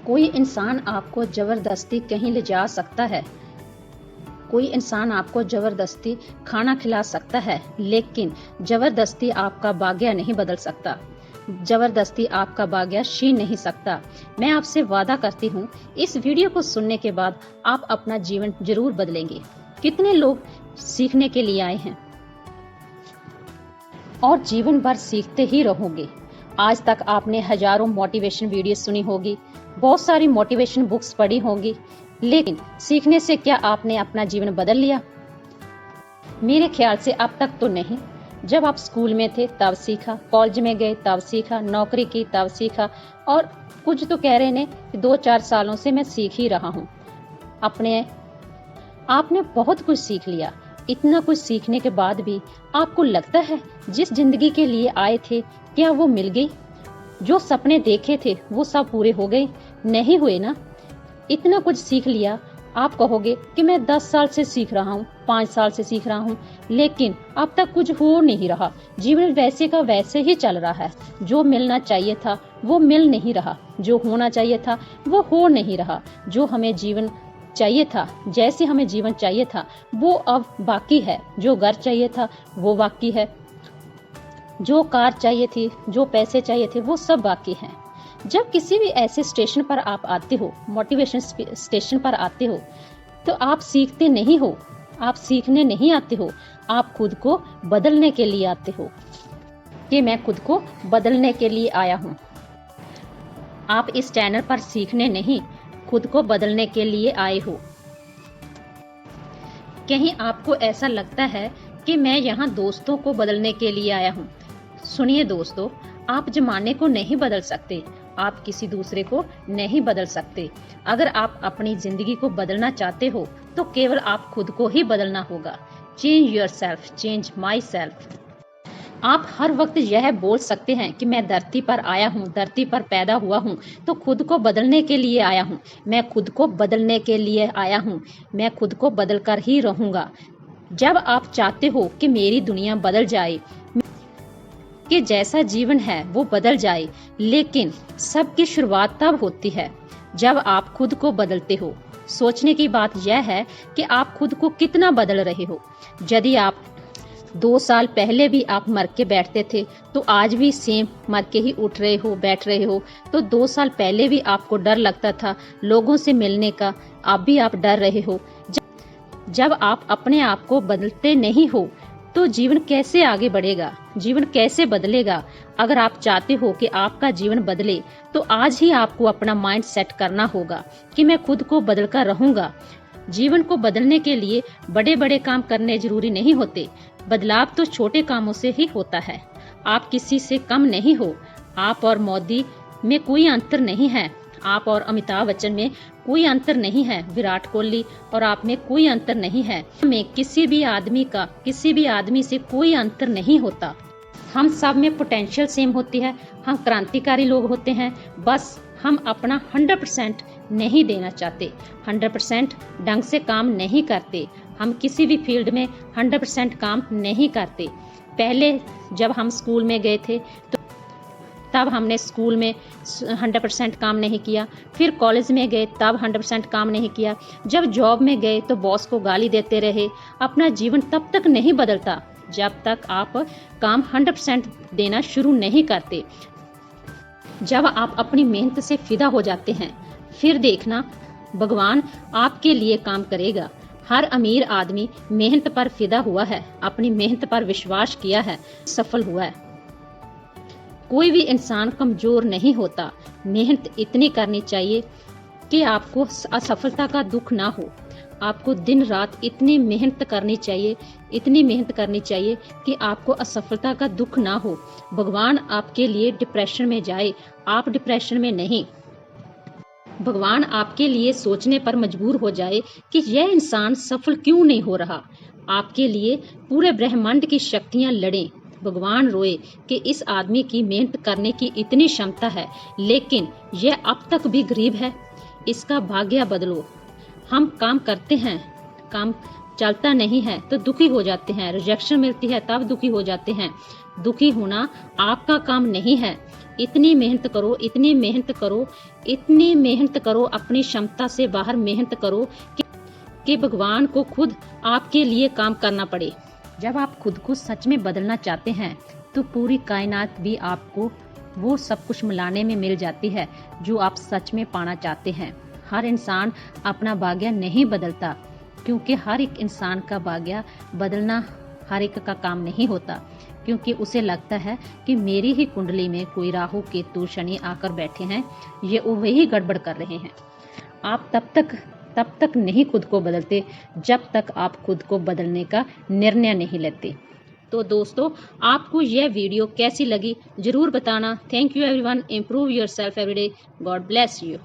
कोई इंसान आपको ज़बरदस्ती कहीं ले जा सकता है, कोई इंसान आपको ज़बरदस्ती खाना खिला सकता है, लेकिन ज़बरदस्ती आपका भाग्य नहीं बदल सकता। ज़बरदस्ती आपका भाग्य छीन नहीं सकता। मैं आपसे वादा करती हूँ, इस वीडियो को सुनने के बाद आप अपना जीवन जरूर बदलेंगे। कितने लोग सीखने के लिए आए हैं और जीवन भर सीखते ही रहोगे। आज तक आपने हजारों मोटिवेशन वीडियो सुनी होगी, बहुत सारी मोटिवेशन बुक्स पढ़ी होंगी, लेकिन सीखने से क्या आपने अपना जीवन बदल लिया? मेरे ख्याल से अब तक तो नहीं। जब आप स्कूल में थे तब सीखा, कॉलेज में गए तब सीखा, नौकरी की तब सीखा, और कुछ तो कह रहे ने 2-4 सालों से मैं सीख ही रहा हूँ। आपने बहुत कुछ सीख लिया। इतना कुछ सीखने के बाद भी आपको लगता है जिस जिंदगी के लिए आए थे क्या वो मिल गई? जो सपने देखे थे वो सब पूरे हो गए? नहीं हुए ना। इतना कुछ सीख लिया, आप कहोगे कि मैं 10 साल से सीख रहा हूँ, 5 साल से सीख रहा हूँ, लेकिन अब तक कुछ हो नहीं रहा। जीवन वैसे का वैसे ही चल रहा है। जो मिलना चाहिए था वो मिल नहीं रहा, जो होना चाहिए था वो हो नहीं रहा। जो हमें जीवन चाहिए था, जैसे हमें जीवन चाहिए था वो अब बाकी है। जो घर चाहिए था वो बाकी है, जो कार चाहिए थी, जो पैसे चाहिए थे वो सब बाकी हैं। जब किसी भी ऐसे स्टेशन पर आप आते हो, मोटिवेशन स्टेशन पर आते हो, तो आप सीखते नहीं हो, आप सीखने नहीं आते हो, आप खुद को बदलने के लिए आते हो कि मैं खुद को बदलने के लिए आया हूँ। आप इस चैनल पर सीखने नहीं, खुद को बदलने के लिए आए हो। कहीं आपको ऐसा लगता है कि मैं यहाँ दोस्तों को बदलने के लिए आया हूँ। सुनिए दोस्तों, आप जमाने को नहीं बदल सकते, आप किसी दूसरे को नहीं बदल सकते। अगर आप अपनी जिंदगी को बदलना चाहते हो तो केवल आप खुद को ही बदलना होगा। Change yourself, change my self. आप हर वक्त यह बोल सकते हैं कि मैं धरती पर आया हूँ, धरती पर पैदा हुआ हूँ तो खुद को बदलने के लिए आया हूँ, मैं खुद को बदलने के लिए आया हूँ, मैं खुद को बदल कर ही रहूँगा। जब आप चाहते हो कि मेरी दुनिया बदल जाए, कि जैसा जीवन है वो बदल जाए, लेकिन सबकी शुरुआत तब होती है जब आप खुद को बदलते हो। सोचने की बात यह है कि आप खुद को कितना बदल रहे हो। यदि आप 2 साल पहले भी आप मर के बैठते थे तो आज भी सेम मर के ही उठ रहे हो, बैठ रहे हो। तो 2 साल पहले भी आपको डर लगता था लोगों से मिलने का, अब भी आप डर रहे हो। जब आप अपने आप को बदलते नहीं हो तो जीवन कैसे आगे बढ़ेगा, जीवन कैसे बदलेगा? अगर आप चाहते हो कि आपका जीवन बदले तो आज ही आपको अपना माइंड सेट करना होगा कि मैं खुद को बदल कर रहूंगा। जीवन को बदलने के लिए बड़े बड़े काम करने जरूरी नहीं होते, बदलाव तो छोटे कामों से ही होता है। आप किसी से कम नहीं हो, आप और मोदी में कोई अंतर नहीं है, आप और अमिताभ बच्चन में कोई अंतर नहीं है, विराट कोहली और आप में कोई अंतर नहीं है। में किसी भी आदमी से कोई अंतर नहीं होता। हम सब में पोटेंशियल सेम होती है, हम क्रांतिकारी लोग होते हैं, बस हम अपना 100% नहीं देना चाहते, 100% ढंग से काम नहीं करते। हम किसी भी फील्ड में 100% काम नहीं करते। पहले जब हम स्कूल में गए थे तो तब हमने स्कूल में 100% काम नहीं किया, फिर कॉलेज में गए तब 100% काम नहीं किया, जब जॉब में गए तो बॉस को गाली देते रहे। अपना जीवन तब तक नहीं बदलता जब तक आप काम 100% देना शुरू नहीं करते। जब आप अपनी मेहनत से फिदा हो जाते हैं, फिर देखना भगवान आपके लिए काम करेगा। हर अमीर आदमी मेहनत पर फिदा हुआ है, अपनी मेहनत पर विश्वास किया है, सफल हुआ है। कोई भी इंसान कमजोर नहीं होता। मेहनत इतनी करनी चाहिए कि आपको असफलता का दुख ना हो। आपको दिन रात इतनी मेहनत करनी चाहिए, इतनी मेहनत करनी चाहिए कि आपको असफलता का दुख ना हो। भगवान आपके लिए डिप्रेशन में जाए, आप डिप्रेशन में नहीं। भगवान आपके लिए सोचने पर मजबूर हो जाए कि यह इंसान सफल क्यों नहीं हो रहा। आपके लिए पूरे ब्रह्मांड की शक्तियां लड़ें। भगवान रोए कि इस आदमी की मेहनत करने की इतनी क्षमता है, लेकिन यह अब तक भी गरीब है, इसका भाग्य बदलो। हम काम करते हैं, काम चलता नहीं है तो दुखी हो जाते हैं, रिजेक्शन मिलती है तब दुखी हो जाते हैं। दुखी होना आपका काम नहीं है। इतनी मेहनत करो, इतनी मेहनत करो, इतनी मेहनत करो, अपनी क्षमता से बाहर मेहनत करो कि भगवान को खुद आपके लिए काम करना पड़े। जब आप खुद को सच में बदलना चाहते हैं तो पूरी कायनात भी आपको वो सब कुछ मिलाने में मिल जाती है जो आप सच में पाना चाहते हैं। हर इंसान अपना भाग्य नहीं बदलता, क्योंकि हर एक इंसान का भाग्य बदलना हर एक का काम नहीं होता, क्योंकि उसे लगता है कि मेरी ही कुंडली में कोई राहु केतु शनि आकर बैठे हैं, ये वही गड़बड़ कर रहे हैं। आप तब तक नहीं खुद को बदलते जब तक आप खुद को बदलने का निर्णय नहीं लेते। तो दोस्तों, आपको यह वीडियो कैसी लगी जरूर बताना। Thank you everyone. Improve yourself every day. God bless you.